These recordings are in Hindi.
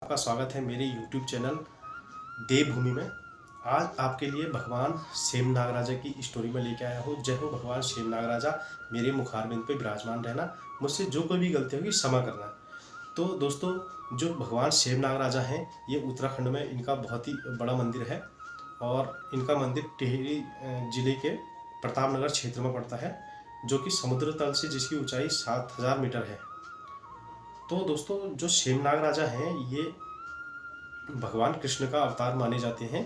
आपका स्वागत है मेरे YouTube चैनल देवभूमि में। आज आपके लिए भगवान शेम नागराजा की स्टोरी में लेके आया हूँ। जय हो भगवान शेम नागराजा, मेरे मुखारबिंद पे विराजमान रहना, मुझसे जो कोई भी गलती होगी क्षमा करना। तो दोस्तों, जो भगवान शेम नागराजा हैं, ये उत्तराखंड में इनका बहुत ही बड़ा मंदिर है और इनका मंदिर टिहरी जिले के प्रतापनगर क्षेत्र में पड़ता है, जो कि समुद्र तल से जिसकी ऊंचाई 7000 मीटर है। तो दोस्तों, जो शेम नागराजा हैं, ये भगवान कृष्ण का अवतार माने जाते हैं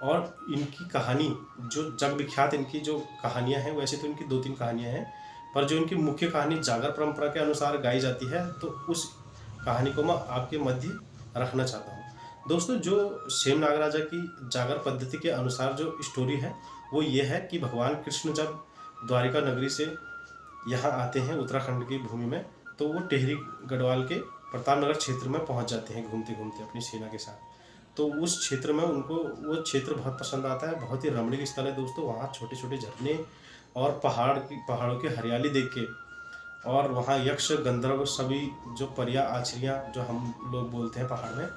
और इनकी कहानी जो जग विख्यात इनकी जो कहानियां हैं, वैसे तो इनकी 2-3 कहानियां हैं, पर जो इनकी मुख्य कहानी जागर परंपरा के अनुसार गाई जाती है, तो उस कहानी को मैं आपके मध्य रखना चाहता हूँ। दोस्तों, जो शेम नागराजा की जागर पद्धति के अनुसार जो स्टोरी है, वो ये है कि भगवान कृष्ण जब द्वारिका नगरी से यहाँ आते हैं उत्तराखंड की भूमि में, तो वो टिहरी गढ़वाल के प्रतापनगर क्षेत्र में पहुँच जाते हैं घूमते घूमते अपनी सेना के साथ। तो उस क्षेत्र में उनको वो क्षेत्र बहुत पसंद आता है, बहुत ही रमणीक स्थल है दोस्तों। वहाँ छोटे छोटे झरने और पहाड़ों की हरियाली देख के, और वहाँ यक्ष गंधर्व सभी जो परियां आचरियाँ जो हम लोग बोलते हैं पहाड़ में,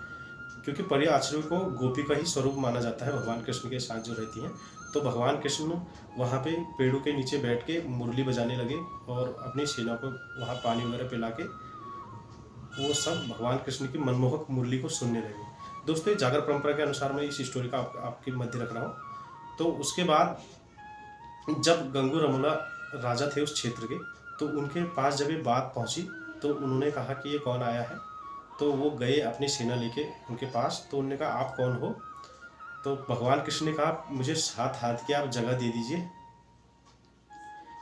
क्योंकि परियां आचरियों को गोपी का ही स्वरूप माना जाता है भगवान कृष्ण के साथ जो रहती हैं। तो भगवान कृष्ण वहाँ पे पेड़ों के नीचे बैठ के मुरली बजाने लगे और अपनी सेना को वहाँ पानी वगैरह पिला के वो सब भगवान कृष्ण की मनमोहक मुरली को सुनने लगे। दोस्तों, ये जागर परंपरा के अनुसार मैं इस स्टोरी का आपके मध्य रख रहा हूँ। तो उसके बाद जब गंगू रमोला राजा थे उस क्षेत्र के, तो उनके पास जब ये बात पहुँची, तो उन्होंने कहा कि ये कौन आया है। तो वो गए अपनी सेना लेके उनके पास, तो उन्होंने कहा आप कौन हो। तो भगवान कृष्ण ने कहा मुझे 7 हाथ की आप जगह दे दीजिए,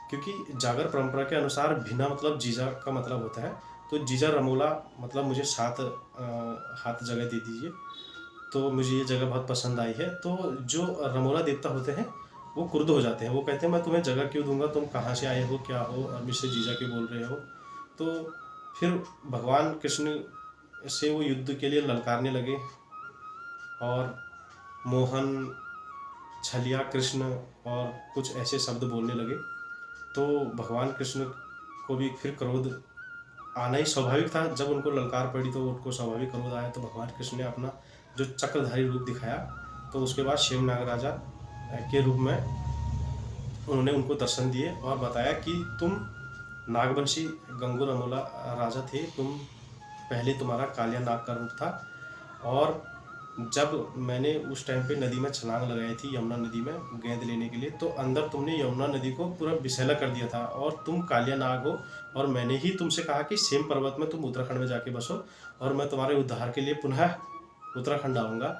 क्योंकि जागर परंपरा के अनुसार भिना मतलब जीजा का मतलब होता है। तो जीजा रमोला मतलब मुझे 7 हाथ जगह दे दीजिए। तो मुझे ये जगह बहुत पसंद आई है। तो जो रमोला देवता होते हैं वो क्रुद्ध हो जाते हैं, वो कहते हैं मैं तुम्हें जगह क्यों दूंगा, तुम कहाँ से आए हो, क्या हो, और मुझसे जीजा क्यों बोल रहे हो। तो फिर भगवान कृष्ण से वो युद्ध के लिए ललकारने लगे और मोहन, छलिया, कृष्ण और कुछ ऐसे शब्द बोलने लगे। तो भगवान कृष्ण को भी फिर क्रोध आना ही स्वाभाविक था। जब उनको ललकार पड़ी तो उनको स्वाभाविक क्रोध आया। तो भगवान कृष्ण ने अपना जो चक्रधारी रूप दिखाया। तो उसके बाद शेम नागराजा के रूप में उन्होंने उनको दर्शन दिए और बताया कि तुम नागवंशी गंगू रमोला राजा थे, तुम पहले तुम्हारा कालिया नाग का रूप था, और जब मैंने उस टाइम पे नदी में छलांग लगाई थी, यमुना नदी में गेंद लेने के लिए, तो अंदर तुमने यमुना नदी को पूरा विषैला कर दिया था और तुम कालिया नाग हो। और मैंने ही तुमसे कहा कि शेम पर्वत में तुम उत्तराखंड में जाके बसो और मैं तुम्हारे उद्धार के लिए पुनः उत्तराखंड आऊँगा,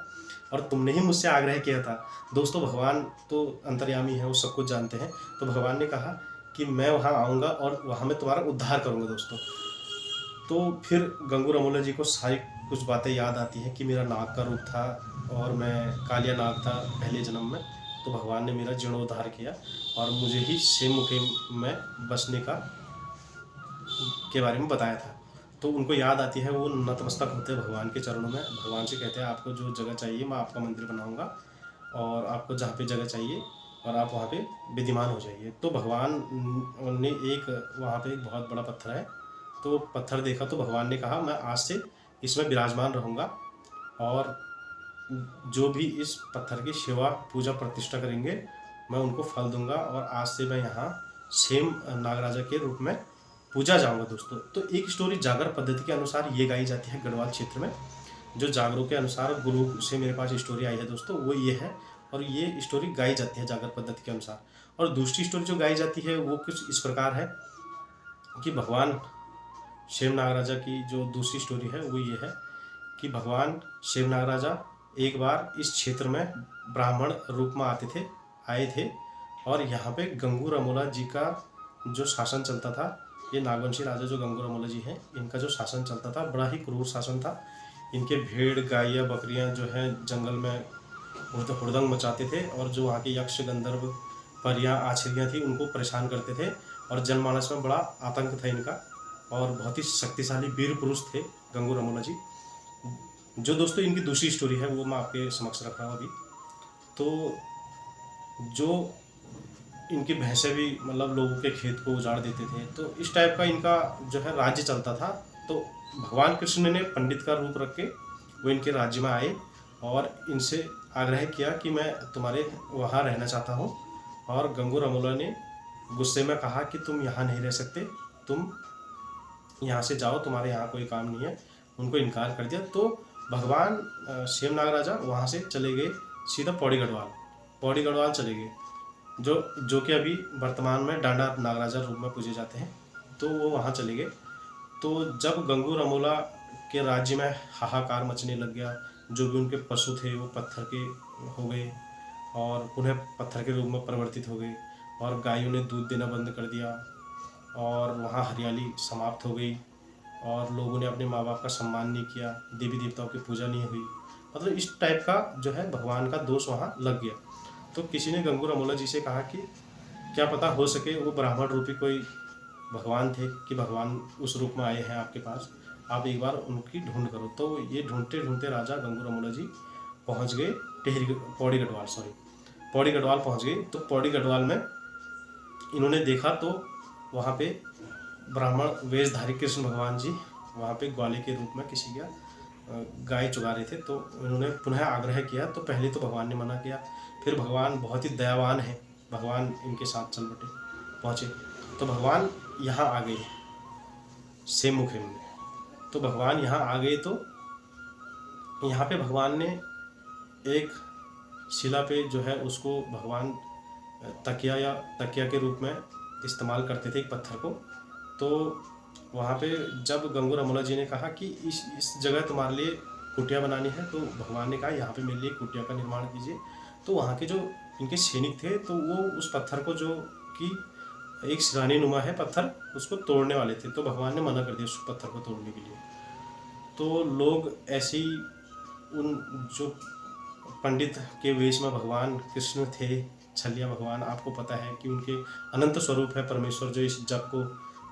और तुमने ही मुझसे आग्रह किया था। दोस्तों, भगवान तो अंतर्यामी है, वो सब कुछ जानते हैं। तो भगवान ने कहा कि मैं वहाँ आऊँगा और वहाँ मैं तुम्हारा उद्धार करूँगा दोस्तों। तो फिर गंगू रमोला जी को सारी कुछ बातें याद आती हैं कि मेरा नाग का रूप था और मैं कालिया नाग था पहले जन्म में। तो भगवान ने मेरा जीर्णोद्धार किया और मुझे ही शेम मुखे में बसने के बारे में बताया था। तो उनको याद आती है, वो नतमस्तक होते हैं भगवान के चरणों में, भगवान से कहते हैं आपको जो जगह चाहिए मैं आपका मंदिर बनाऊंगा और आपको जहाँ पे जगह चाहिए और आप वहाँ पे विद्यमान हो जाइए। तो भगवान ने वहाँ पे एक बहुत बड़ा पत्थर है, तो पत्थर देखा तो भगवान ने कहा मैं आज से इसमें विराजमान रहूँगा और जो भी इस पत्थर की सेवा पूजा प्रतिष्ठा करेंगे मैं उनको फल दूंगा, और आज से मैं यहाँ शेम नागराजा के रूप में पूजा जाऊंगा दोस्तों। तो एक स्टोरी जागर पद्धति के अनुसार ये गाई जाती है गढ़वाल क्षेत्र में। जो जागरों के अनुसार गुरु से मेरे पास स्टोरी आई है दोस्तों, वो ये है, और ये स्टोरी गाई जाती है जागर पद्धति के अनुसार। और दूसरी स्टोरी जो गाई जाती है वो कुछ इस प्रकार है कि भगवान शेम नागराजा की जो दूसरी स्टोरी है वो ये है कि भगवान शेम नागराजा एक बार इस क्षेत्र में ब्राह्मण रूप में आए थे, और यहाँ पे गंगू रमोला जी का जो शासन चलता था, ये नागवंशी राजा जो गंगू रमोला जी हैं, इनका जो शासन चलता था बड़ा ही क्रूर शासन था। इनके भेड़, गायें, बकरियां जो हैं जंगल में हुड़दंग मचाते थे, और जो वहाँ के यक्ष, गंधर्व, परियां, आचरियाँ थी उनको परेशान करते थे, और जनमानस में बड़ा आतंक था इनका, और बहुत ही शक्तिशाली वीर पुरुष थे गंगू रमोला जी। जो दोस्तों इनकी दूसरी स्टोरी है वो मैं आपके समक्ष रख रहा हूँ अभी। तो जो इनकी भैंसें भी मतलब लोगों के खेत को उजाड़ देते थे, तो इस टाइप का इनका जो है राज्य चलता था। तो भगवान कृष्ण ने पंडित का रूप रख के वो इनके राज्य में आए और इनसे आग्रह किया कि मैं तुम्हारे वहाँ रहना चाहता हूँ। और गंगू रमोला ने गुस्से में कहा कि तुम यहाँ नहीं रह सकते, तुम यहाँ से जाओ, तुम्हारे यहाँ कोई काम नहीं है। उनको इनकार कर दिया। तो भगवान शेम नागराजा वहाँ से चले गए सीधा पौड़ी गढ़वाल चले गए, जो कि अभी वर्तमान में डांडा नागराजा रूप में पूजे जाते हैं। तो वो वहाँ चले गए। तो जब गंगू रमोला के राज्य में हाहाकार मचने लग गया, जो भी उनके पशु थे वो पत्थर के हो गए और उन्हें पत्थर के रूप में परिवर्तित हो गए, और गायों ने दूध देना बंद कर दिया, और वहाँ हरियाली समाप्त हो गई, और लोगों ने अपने माँ बाप का सम्मान नहीं किया, देवी देवताओं की पूजा नहीं हुई। मतलब इस टाइप का जो है भगवान का दोष वहाँ लग गया। तो किसी ने गंगू रमोला जी से कहा कि क्या पता हो सके वो ब्राह्मण रूपी कोई भगवान थे, कि भगवान उस रूप में आए हैं आपके पास, आप एक बार उनकी ढूंढ करो। तो ये ढूंढते ढूंढते राजा गंगू रमोला जी पहुँच गए पौड़ी गढ़वाल पहुँच गए। तो पौड़ी गढ़वाल में इन्होंने देखा तो वहाँ पे ब्राह्मण वेशधारी कृष्ण भगवान जी वहाँ पे ग्वाले के रूप में किसी का गाय चुगा रहे थे। तो इन्होंने पुनः आग्रह किया। तो पहले तो भगवान ने मना किया, फिर भगवान बहुत ही दयावान है, भगवान इनके साथ चल पहुँचे। तो भगवान यहाँ आ गए सेम मुखेम में। तो भगवान यहाँ आ गए तो यहाँ पे भगवान ने एक शिला पे जो है उसको भगवान तकिया के रूप में इस्तेमाल करते थे, एक पत्थर को। तो वहाँ पे जब गंगू रमोला जी ने कहा कि इस जगह तुम्हारे लिए कुटिया बनानी है, तो भगवान ने कहा यहाँ पे मेरे लिए कुटिया का निर्माण कीजिए। तो वहाँ के जो इनके सैनिक थे तो वो उस पत्थर को, जो कि एक सिरानी नुमा है पत्थर, उसको तोड़ने वाले थे। तो भगवान ने मना कर दिया उस पत्थर को तोड़ने के लिए। तो लोग ऐसे ही उन जो पंडित के वेश में भगवान कृष्ण थे, छलिया भगवान, आपको पता है कि उनके अनंत स्वरूप है परमेश्वर जो इस जग को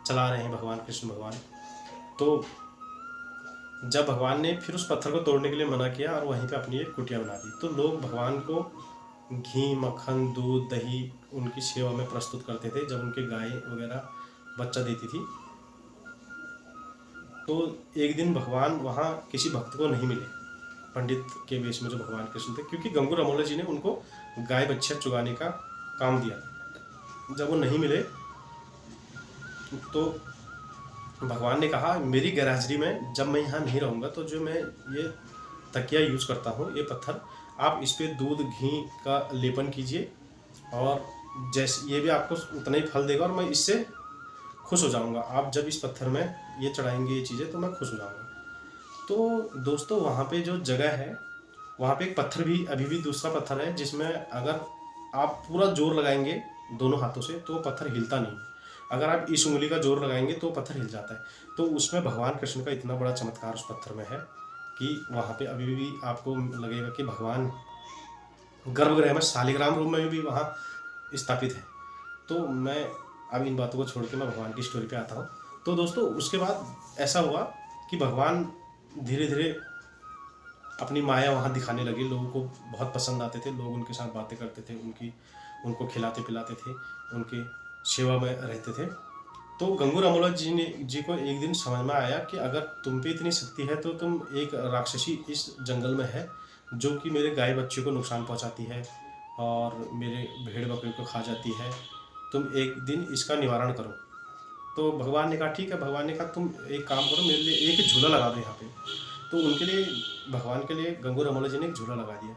चला रहे हैं, भगवान कृष्ण भगवान। तो जब भगवान ने फिर उस पत्थर को तोड़ने के लिए मना किया और वहीं पे अपनी एक कुटिया बना दी, तो लोग भगवान को घी, मक्खन, दूध, दही उनकी सेवा में प्रस्तुत करते थे जब उनके गाय वगैरह बच्चा देती थी। तो एक दिन भगवान वहाँ किसी भक्त को नहीं मिले, पंडित के वेश में जो भगवान कृष्ण थे, क्योंकि गंगू रमोला जी ने उनको गाय बच्चा चुगाने का काम दिया था। जब वो नहीं मिले तो भगवान ने कहा मेरी गैरहाजिरी में जब मैं यहाँ नहीं रहूँगा तो जो मैं ये तकिया यूज़ करता हूँ, ये पत्थर, आप इस पर दूध घी का लेपन कीजिए और जैसे ये भी आपको उतना ही फल देगा और मैं इससे खुश हो जाऊँगा। आप जब इस पत्थर में ये चढ़ाएंगे ये चीज़ें तो मैं खुश हो जाऊँगा। तो दोस्तों वहाँ पे जो जगह है वहाँ पे एक पत्थर भी अभी भी दूसरा पत्थर है जिसमें अगर आप पूरा जोर लगाएंगे दोनों हाथों से तो पत्थर हिलता नहीं। अगर आप इस उंगली का जोर लगाएंगे तो पत्थर हिल जाता है। तो उसमें भगवान कृष्ण का इतना बड़ा चमत्कार उस पत्थर में है कि वहाँ पे अभी भी आपको लगेगा कि भगवान गर्भगृह में शालिग्राम रूप में भी वहाँ स्थापित है। तो मैं अब इन बातों को छोड़ के मैं भगवान की स्टोरी पे आता हूँ। तो दोस्तों उसके बाद ऐसा हुआ कि भगवान धीरे धीरे अपनी माया वहाँ दिखाने लगे, लोगों को बहुत पसंद आते थे, लोग उनके साथ बातें करते थे, उनको खिलाते पिलाते थे, उनके सेवा में रहते थे। तो गंगू रमोला जी को एक दिन समझ में आया कि अगर तुम पे इतनी शक्ति है तो तुम एक राक्षसी इस जंगल में है जो कि मेरे गाय बच्चे को नुकसान पहुंचाती है और मेरे भेड़ बकरी को खा जाती है, तुम एक दिन इसका निवारण करो। तो भगवान ने कहा ठीक है। भगवान ने कहा तुम एक काम करो, मेरे लिए एक झूला लगा दो यहाँ पे। तो उनके लिए भगवान के लिए गंगू रमोला जी ने एक झूला लगा दिया।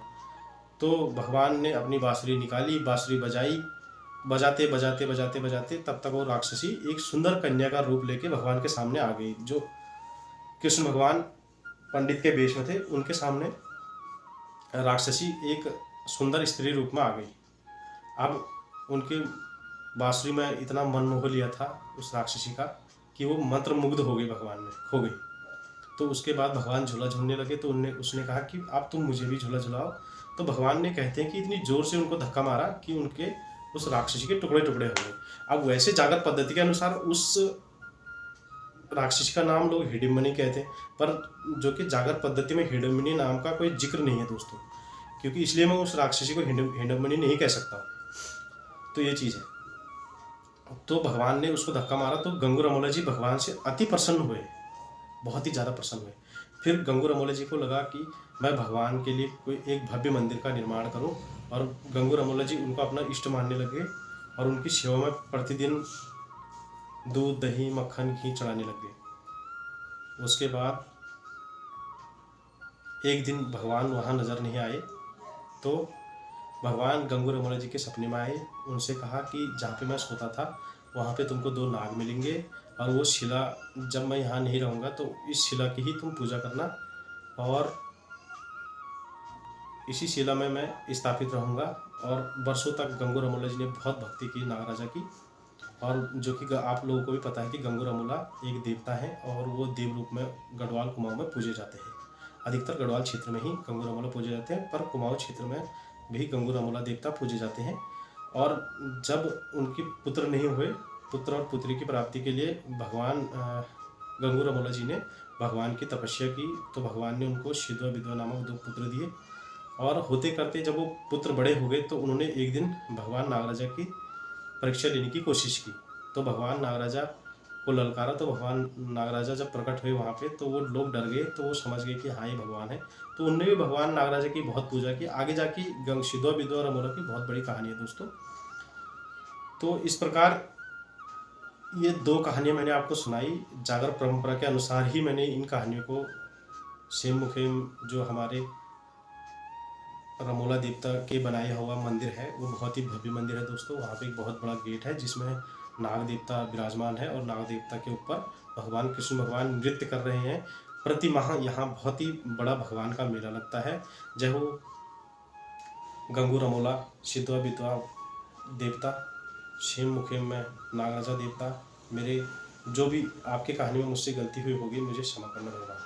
तो भगवान ने अपनी बांसुरी निकाली, बांसुरी बजाई, बजाते बजाते बजाते बजाते तब तक वो राक्षसी एक सुंदर कन्या का रूप लेके भगवान के सामने आ गई। जो कृष्ण भगवान पंडित के वेश में थे उनके सामने राक्षसी एक सुंदर स्त्री रूप में आ गई। अब उनके बांसुरी में इतना मन मोह लिया था उस राक्षसी का कि वो मंत्र मुग्ध हो गई, भगवान में खो गई। तो उसके बाद भगवान झूला झूलने लगे। तो उसने कहा कि अब तुम मुझे भी झूला झुलाओ। तो भगवान ने कहते हैं कि इतनी जोर से उनको धक्का मारा कि उनके उस राक्षसी के टुकड़े टुकड़े हो गए। अब वैसे जागृत पद्धति के अनुसार उस राक्षसी का नाम लोग हिडिंबनी कहते हैं, पर जो कि जागृत पद्धति में हिडिंबनी नाम का कोई जिक्र नहीं है दोस्तों, क्योंकि इसलिए मैं उस राक्षसी को हिडिंबनी नहीं कह सकता। तो ये चीज़ है। तो भगवान ने उसको धक्का मारा तो गंगू रमोला जी भगवान से अति प्रसन्न हुए, बहुत ही ज़्यादा प्रसन्न हुए। फिर गंगू रमोला जी को लगा कि मैं भगवान के लिए कोई एक भव्य मंदिर का निर्माण करूं, और गंगू रमोला जी उनको अपना इष्ट मानने लगे और उनकी सेवा में प्रतिदिन दूध, दही, मक्खन, घी चढ़ाने लग गए। उसके बाद एक दिन भगवान वहाँ नज़र नहीं आए, तो भगवान गंगू रमोला जी के सपने में आए। उनसे कहा कि जहाँ पे मैं सोता था वहाँ पे तुमको 2 नाग मिलेंगे, और वो शिला, जब मैं यहाँ नहीं रहूँगा तो इस शिला की ही तुम पूजा करना, और इसी शिला में मैं स्थापित रहूँगा। और वर्षों तक गंगू रमोला जी ने बहुत भक्ति की नागराजा की, और जो कि आप लोगों को भी पता है कि गंगू रमोला एक देवता है, और वो देव रूप में गढ़वाल कुमाऊं में पूजे जाते हैं। अधिकतर गढ़वाल क्षेत्र में ही गंगू रमोला पूजे जाते हैं, पर कुमाऊं क्षेत्र में भी गंगू रमोला देवता पूजे जाते हैं। और जब उनकी पुत्र नहीं हुए, पुत्र और पुत्री की प्राप्ति के लिए भगवान गंगू रमोला जी ने भगवान की तपस्या की, तो भगवान ने उनको शिद्वा विधवा नामक 2 पुत्र दिए। और होते करते जब वो पुत्र बड़े हो गए तो उन्होंने एक दिन भगवान नागराजा की परीक्षा लेने की कोशिश की, तो भगवान नागराजा को ललकारा। तो भगवान नागराजा जब प्रकट हुए वहाँ पे, तो वो लोग डर गए, तो वो समझ गए कि हाँ ये भगवान है। तो उनने भी भगवान नागराजा की बहुत पूजा की। आगे जाके शिद्वा विधवा रमोला की बहुत बड़ी कहानी है दोस्तों। तो इस प्रकार ये 2 कहानियाँ मैंने आपको सुनाई। जागर परंपरा के अनुसार ही मैंने इन कहानियों को सेम मुखेम जो हमारे रमोला देवता के बनाया हुआ मंदिर है, वो बहुत ही भव्य मंदिर है दोस्तों। वहाँ पे एक बहुत बड़ा गेट है जिसमें नाग देवता विराजमान है, और नाग देवता के ऊपर भगवान कृष्ण भगवान नृत्य कर रहे हैं। प्रति माह यहाँ बहुत ही बड़ा भगवान का मेला लगता है। जय हो गंगू रमोला शिद्वा विधवा देवता, शेम मुखेम में नागराजा देवता। मेरे जो भी आपके कहानी में मुझसे गलती हुई होगी मुझे क्षमा करना होगा।